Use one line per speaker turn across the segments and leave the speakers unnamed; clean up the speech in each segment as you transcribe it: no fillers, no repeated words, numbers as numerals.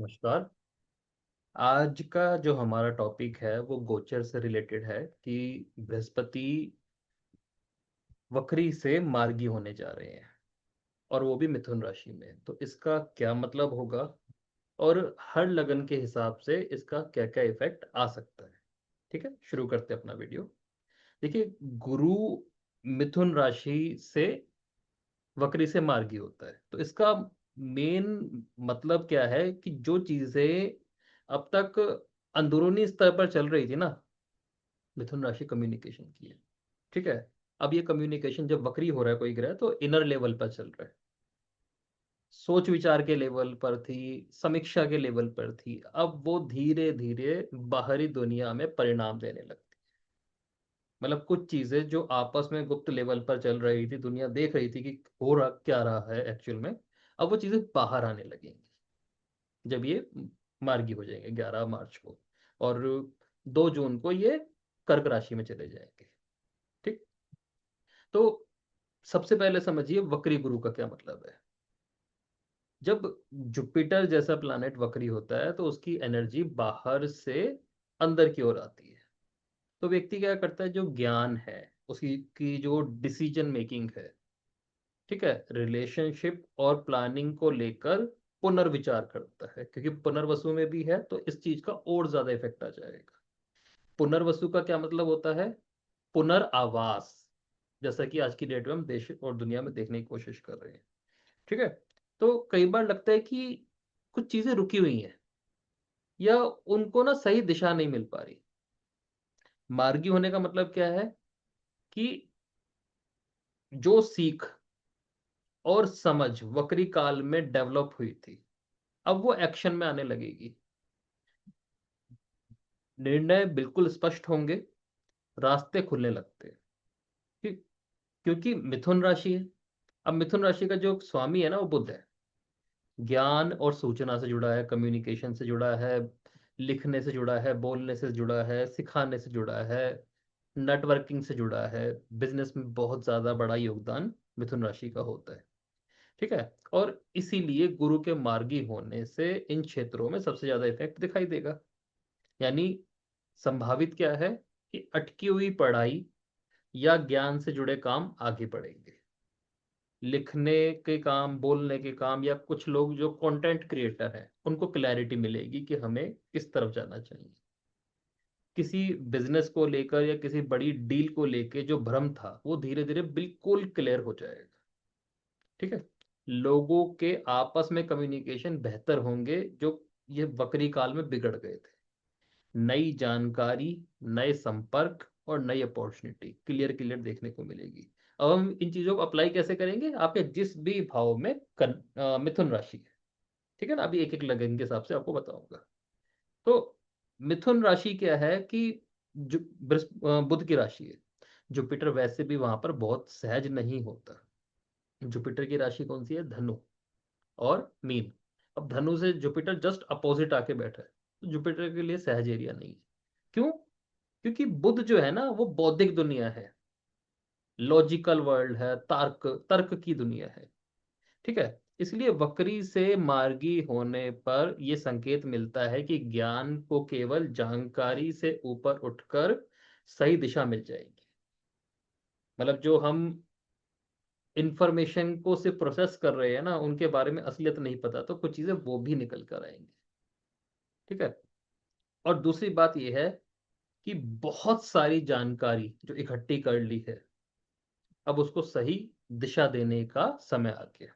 नमस्कार। आज का जो हमारा टॉपिक है वो गोचर से रिलेटेड है कि बृहस्पति वक्री से मार्गी होने जा रहे हैं और वो भी मिथुन राशि में। तो इसका क्या मतलब होगा और हर लगन के हिसाब से इसका क्या क्या इफेक्ट आ सकता है। ठीक है, शुरू करते हैं अपना वीडियो। देखिए, गुरु मिथुन राशि से वक्री से मार्गी होता है तो इसका मेन मतलब क्या है कि जो चीजें अब तक अंदरूनी स्तर पर चल रही थी ना, मिथुन राशि कम्युनिकेशन की है। ठीक है, अब ये कम्युनिकेशन जब वक्री हो रहा है कोई ग्रह तो इनर लेवल पर चल रहा है। सोच विचार के लेवल पर थी, समीक्षा के लेवल पर थी, अब वो धीरे धीरे बाहरी दुनिया में परिणाम देने लगती। मतलब कुछ चीजें जो आपस में गुप्त लेवल पर चल रही थी, दुनिया देख रही थी कि हो रहा क्या रहा है एक्चुअल में, अब वो चीजें बाहर आने लगेंगी जब ये मार्गी हो जाएंगे 11 मार्च को। और 2 जून को ये कर्क राशि में चले जाएंगे। ठीक। तो सबसे पहले समझिए वक्री गुरु का क्या मतलब है। जब जुपिटर जैसा प्लैनेट वक्री होता है तो उसकी एनर्जी बाहर से अंदर की ओर आती है। तो व्यक्ति क्या करता है, जो ज्ञान है उसकी की जो डिसीजन मेकिंग है, ठीक है, रिलेशनशिप और प्लानिंग को लेकर पुनर्विचार करता है, क्योंकि पुनर्वसु में भी है तो इस चीज का और ज्यादा इफेक्ट आ जाएगा। पुनर्वसु का क्या मतलब होता है? पुनर्आवास। जैसा कि आज की डेट में हम देश और दुनिया में देखने की कोशिश कर रहे हैं। ठीक है। तो कई बार लगता है कि कुछ चीजें रुकी हुई हैं या उनको ना सही दिशा नहीं मिल पा रही। मार्गी होने का मतलब क्या है कि जो सीख और समझ वक्री काल में डेवलप हुई थी, अब वो एक्शन में आने लगेगी। निर्णय बिल्कुल स्पष्ट होंगे, रास्ते खुलने लगते हैं। क्यों- क्योंकि मिथुन राशि है। अब मिथुन राशि का जो स्वामी है ना वो बुध है। ज्ञान और सूचना से जुड़ा है, कम्युनिकेशन से जुड़ा है, लिखने से जुड़ा है, बोलने से जुड़ा है, सिखाने से जुड़ा है, नेटवर्किंग से जुड़ा है। बिजनेस में बहुत ज्यादा बड़ा योगदान मिथुन राशि का होता है। ठीक है। और इसीलिए गुरु के मार्गी होने से इन क्षेत्रों में सबसे ज्यादा इफेक्ट दिखाई देगा। यानी संभावित क्या है कि अटकी हुई पढ़ाई या ज्ञान से जुड़े काम आगे बढ़ेंगे। लिखने के काम, बोलने के काम, या कुछ लोग जो कंटेंट क्रिएटर हैं उनको क्लैरिटी मिलेगी कि हमें किस तरफ जाना चाहिए। किसी बिजनेस को लेकर या किसी बड़ी डील को लेकर जो भ्रम था वो धीरे धीरे बिल्कुल क्लियर हो जाएगा। ठीक है। लोगों के आपस में कम्युनिकेशन बेहतर होंगे जो ये वक्री काल में बिगड़ गए थे। नई जानकारी, नए संपर्क और नई अपॉर्चुनिटी क्लियर क्लियर देखने को मिलेगी। अब हम इन चीजों को अप्लाई कैसे करेंगे आपके जिस भी भाव में मिथुन राशि है। ठीक है ना, अभी एक एक लगन के हिसाब से आपको बताऊंगा। तो मिथुन राशि क्या है कि जो बुध की राशि है। जुपिटर वैसे भी वहां पर बहुत सहज नहीं होता। जुपिटर की राशि कौन सी है? धनु और मीन। अब धनु से जुपिटर जस्ट अपोजिट आके बैठा है तो जुपिटर के लिए सहज एरिया नहीं है। क्यों? क्योंकि बुध जो है ना वो बौद्धिक दुनिया है, लॉजिकल वर्ल्ड है, तर्क तर्क की दुनिया है। ठीक है। इसलिए वक्री से मार्गी होने पर यह संकेत मिलता है कि ज्ञान को केवल जानकारी से ऊपर उठकर सही दिशा मिल जाएगी। मतलब जो हम इंफॉर्मेशन को सिर्फ प्रोसेस कर रहे हैं ना, उनके बारे में असलियत नहीं पता, तो कुछ चीजें वो भी निकल कर आएंगी। ठीक है। और दूसरी बात यह है कि बहुत सारी जानकारी जो इकट्ठी कर ली है, अब उसको सही दिशा देने का समय आ गया।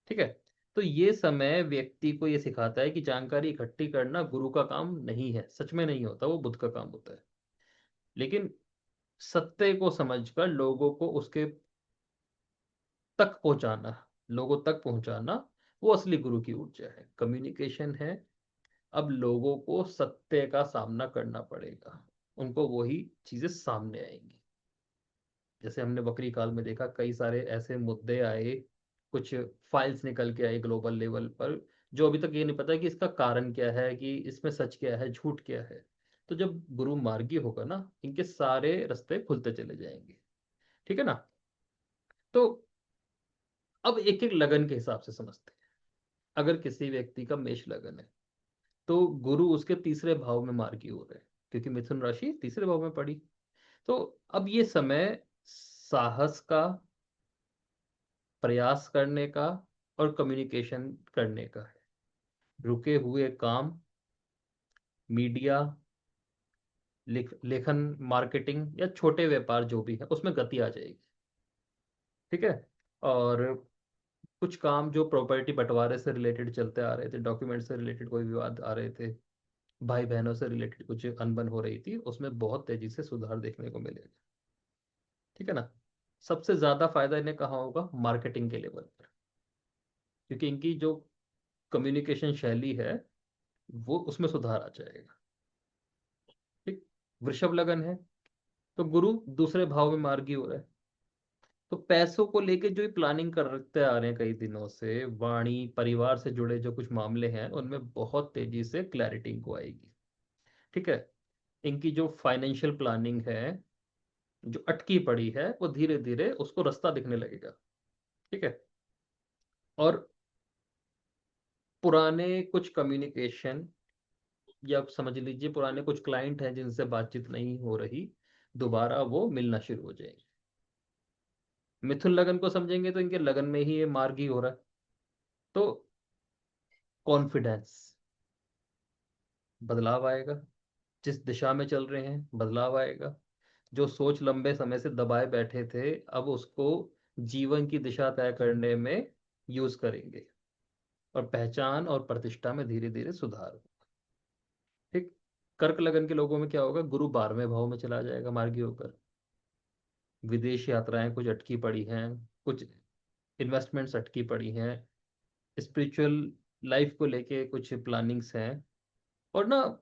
ठीक है। तो ये समय व्यक्ति को ये सिखाता है कि जानकारी इकट्ठी करना गुरु का काम नहीं है, सच में नहीं होता, वो बुद्ध का काम होता है। लेकिन सत्य को समझकर लोगों को उसके तक पहुंचाना, लोगों तक पहुंचाना, वो असली गुरु की ऊर्जा है, कम्युनिकेशन है। अब लोगों को सत्य का सामना करना पड़ेगा, उनको वही चीजें सामने आएंगी। जैसे हमने बकरी काल में देखा, कई सारे ऐसे मुद्दे आए, कुछ फाइल्स निकल के आई ग्लोबल लेवल पर, जो अभी तक ये नहीं पता कि इसका कारण क्या है, कि इसमें सच क्या है, झूठ क्या है। तो जब गुरु मार्गी होगा ना, इनके सारे रास्ते खुलते चले जाएंगे। ठीक है ना। तो अब एक एक लगन के हिसाब से समझते हैं। अगर किसी व्यक्ति का मेष लगन है तो गुरु उसके तीसरे भाव में मार्गी हो रहे हैं, क्योंकि मिथुन राशि तीसरे भाव में पड़ी। तो अब ये समय साहस का, प्रयास करने का और कम्युनिकेशन करने का है। रुके हुए काम, मीडिया, लेखन, मार्केटिंग या छोटे व्यापार जो भी है उसमें गति आ जाएगी। ठीक है। और कुछ काम जो प्रॉपर्टी बंटवारे से रिलेटेड चलते आ रहे थे, डॉक्यूमेंट से रिलेटेड कोई विवाद आ रहे थे, भाई बहनों से रिलेटेड कुछ अनबन हो रही थी, उसमें बहुत तेजी से सुधार देखने को मिलेगा। ठीक है ना। सबसे ज्यादा फायदा इन्हें कहाँ होगा? मार्केटिंग के लेवल पर, क्योंकि इनकी जो कम्युनिकेशन शैली है वो उसमें सुधार आ जाएगा। ठीक। वृषभ लगन है तो गुरु दूसरे भाव में मार्गी हो रहा है, तो पैसों को लेके जो प्लानिंग करते आ रहे हैं कई दिनों से, वाणी परिवार से जुड़े जो कुछ मामले हैं उनमें बहुत तेजी से क्लैरिटी इनको आएगी। ठीक है। इनकी जो फाइनेंशियल प्लानिंग है, जो अटकी पड़ी है, वो धीरे धीरे उसको रास्ता दिखने लगेगा। ठीक है। और पुराने कुछ कम्युनिकेशन, या समझ लीजिए पुराने कुछ क्लाइंट हैं जिनसे बातचीत नहीं हो रही, दोबारा वो मिलना शुरू हो जाएंगे। मिथुन लगन को समझेंगे तो इनके लगन में ही ये मार्गी हो रहा है, तो कॉन्फिडेंस, बदलाव आएगा। जिस दिशा में चल रहे हैं बदलाव आएगा। जो सोच लंबे समय से दबाए बैठे थे, अब उसको जीवन की दिशा तय करने में यूज करेंगे, और पहचान और प्रतिष्ठा में धीरे धीरे सुधार होगा। ठीक। कर्क लगन के लोगों में क्या होगा? गुरु 12वें भाव में चला जाएगा मार्गी होकर। विदेश यात्राएं कुछ अटकी पड़ी हैं, कुछ इन्वेस्टमेंट्स अटकी पड़ी हैं, स्पिरिचुअल लाइफ को लेके कुछ प्लानिंग्स हैं। और ना,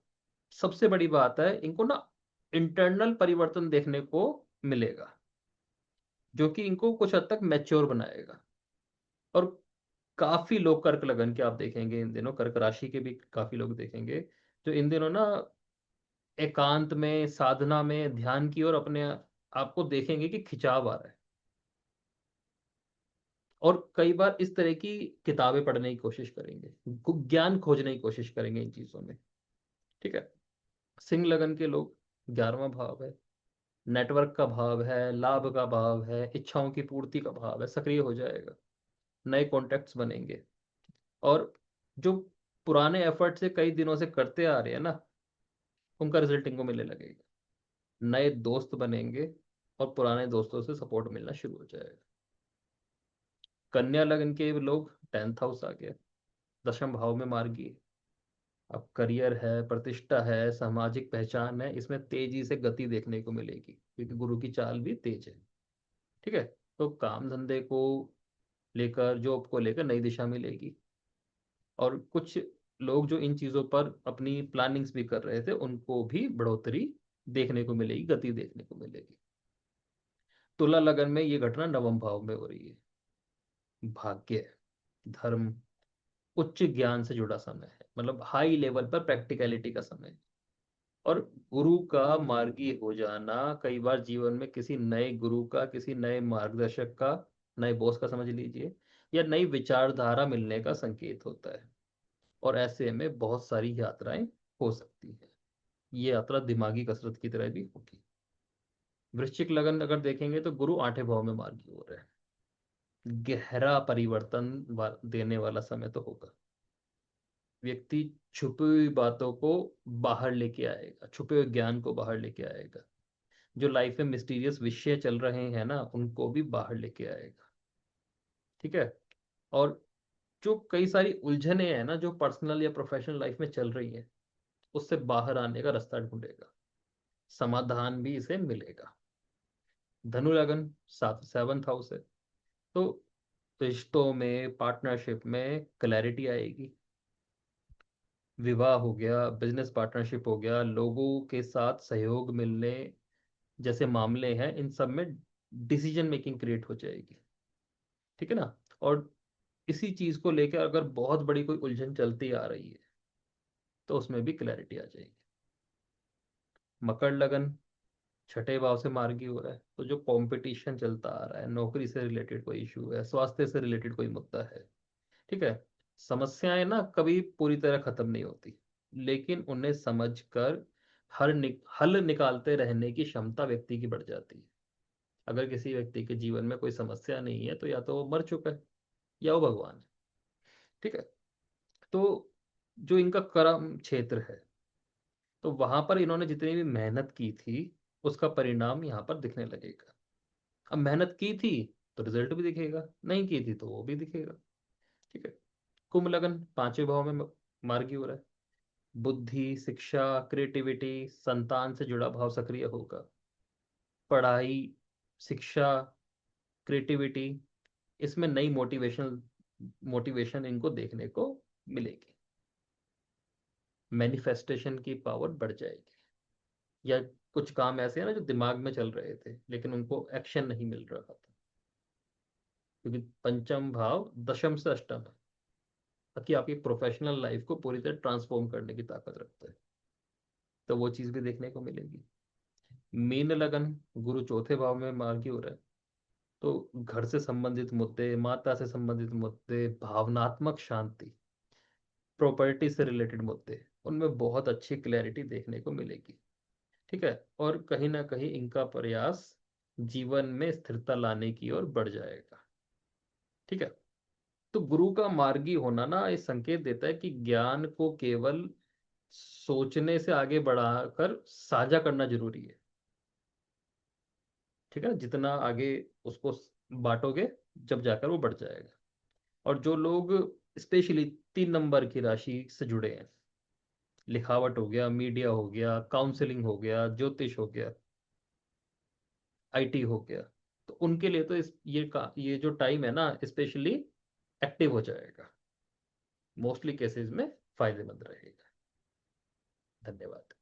सबसे बड़ी बात है, इनको ना इंटरनल परिवर्तन देखने को मिलेगा, जो कि इनको कुछ हद तक मैच्योर बनाएगा। और काफी लोग कर्क लगन के आप देखेंगे इन दिनों, कर्क राशि के भी काफी लोग देखेंगे जो इन दिनों ना एकांत में, साधना में, ध्यान की ओर अपने आपको देखेंगे कि खिंचाव आ रहा है। और कई बार इस तरह की किताबें पढ़ने की कोशिश करेंगे, ज्ञान खोजने की कोशिश करेंगे इन चीजों में। ठीक है। सिंह लगन के लोग, 11वां भाव है, नेटवर्क का भाव है, लाभ का भाव है, इच्छाओं की पूर्ति का भाव है, सक्रिय हो जाएगा। नए कॉन्टेक्ट्स बनेंगे। और जो पुराने एफर्ट से कई दिनों से करते आ रहे हैं ना, उनका रिजल्ट इनको मिलने लगेगा। नए दोस्त बनेंगे और पुराने दोस्तों से सपोर्ट मिलना शुरू हो जाएगा। कन्या लगन के लोग, 10th हाउस आ गया, 10वें भाव में मार्गी। अब करियर है, प्रतिष्ठा है, सामाजिक पहचान है, इसमें तेजी से गति देखने को मिलेगी, क्योंकि गुरु की चाल भी तेज है। ठीक है। तो काम धंधे को लेकर, जॉब को लेकर नई दिशा मिलेगी। और कुछ लोग जो इन चीज़ों पर अपनी प्लानिंग्स भी कर रहे थे, उनको भी बढ़ोतरी देखने को मिलेगी, गति देखने को मिलेगी। तुला लगन में ये घटना 9वें भाव में हो रही है। भाग्य, धर्म, उच्च ज्ञान से जुड़ा समय है, मतलब हाई लेवल पर प्रैक्टिकलिटी का समय है। और गुरु का मार्गी हो जाना कई बार जीवन में किसी नए गुरु का, किसी नए मार्गदर्शक का, नए बॉस का समझ लीजिए, या नई विचारधारा मिलने का संकेत होता है। और ऐसे में बहुत सारी यात्राएं हो सकती है। ये यात्रा दिमागी कसरत की तरह भी होगी। वृश्चिक लगन अगर देखेंगे तो गुरु 8वें भाव में मार्गी हो रहा है। गहरा परिवर्तन देने वाला समय तो होगा। व्यक्ति छुपी हुई बातों को बाहर लेके आएगा, छुपे हुए ज्ञान को बाहर लेके आएगा। जो लाइफ में मिस्टीरियस विषय चल रहे हैं ना, उनको भी बाहर लेके आएगा। ठीक है। और जो कई सारी उलझने हैं ना, जो पर्सनल या प्रोफेशनल लाइफ में चल रही हैं, उससे बाहर आने का रास्ता ढूंढेगा, समाधान भी इसे मिलेगा। धनु लगन, 7th हाउस है, तो रिश्तों में, पार्टनरशिप में क्लैरिटी आएगी। विवाह हो गया, बिजनेस पार्टनरशिप हो गया, लोगों के साथ सहयोग मिलने जैसे मामले हैं, इन सब में डिसीजन मेकिंग क्रिएट हो जाएगी। ठीक है ना। और इसी चीज को लेकर अगर बहुत बड़ी कोई उलझन चलती आ रही है, तो उसमें भी क्लैरिटी आ जाएगी। मकर लगन, 6ठे भाव से मार्गी हो रहा है, तो जो कंपटीशन चलता आ रहा है, नौकरी से रिलेटेड कोई इशू है, स्वास्थ्य से रिलेटेड कोई मुद्दा है, ठीक है, समस्याएं ना कभी पूरी तरह खत्म नहीं होती, लेकिन उन्हें समझकर हल निकालते रहने की क्षमता व्यक्ति की बढ़ जाती है। अगर किसी व्यक्ति के जीवन में कोई समस्या नहीं है तो या तो वो मर चुका है या वो भगवान है। ठीक है। तो जो इनका कर्म क्षेत्र है, तो वहां पर इन्होंने जितनी भी मेहनत की थी उसका परिणाम यहाँ पर दिखने लगेगा। अब मेहनत की थी तो रिजल्ट भी दिखेगा, नहीं की थी तो वो भी दिखेगा। ठीक है। कुंभ लगन पांचवें भाव में मार्गी हो रहा है। बुद्धि, शिक्षा, क्रिएटिविटी, संतान से जुड़ा भाव सक्रिय होगा। पढ़ाई, शिक्षा, क्रिएटिविटी, इसमें नई मोटिवेशन मोटिवेशन इनको देखने को मिलेगी। मैनिफेस्टेशन की पावर बढ़ जाएगी। या कुछ काम ऐसे हैं ना जो दिमाग में चल रहे थे लेकिन उनको एक्शन नहीं मिल रहा था, क्योंकि पंचम भाव दशम से अष्टम है, ताकि आपकी प्रोफेशनल लाइफ को पूरी तरह ट्रांसफॉर्म करने की ताकत रखता है। तो वो चीज भी देखने को मिलेगी। मीन लगन, गुरु चौथे भाव में मार्गी हो रहा है। तो घर से संबंधित मुद्दे, माता से संबंधित मुद्दे, भावनात्मक शांति, प्रॉपर्टी से रिलेटेड मुद्दे, उनमें बहुत अच्छी क्लैरिटी देखने को मिलेगी। ठीक है। और कहीं ना कहीं इनका प्रयास जीवन में स्थिरता लाने की ओर बढ़ जाएगा। ठीक है। तो गुरु का मार्गी होना ना ये संकेत देता है कि ज्ञान को केवल सोचने से आगे बढ़ाकर साझा करना जरूरी है। ठीक है। जितना आगे उसको बांटोगे जब जाकर वो बढ़ जाएगा। और जो लोग स्पेशली 3 नंबर की राशि से जुड़े हैं, लिखावट हो गया, मीडिया हो गया, काउंसलिंग हो गया, ज्योतिष हो गया, आईटी हो गया, तो उनके लिए तो ये जो टाइम है ना स्पेशली एक्टिव हो जाएगा, मोस्टली केसेस में फायदेमंद रहेगा। धन्यवाद।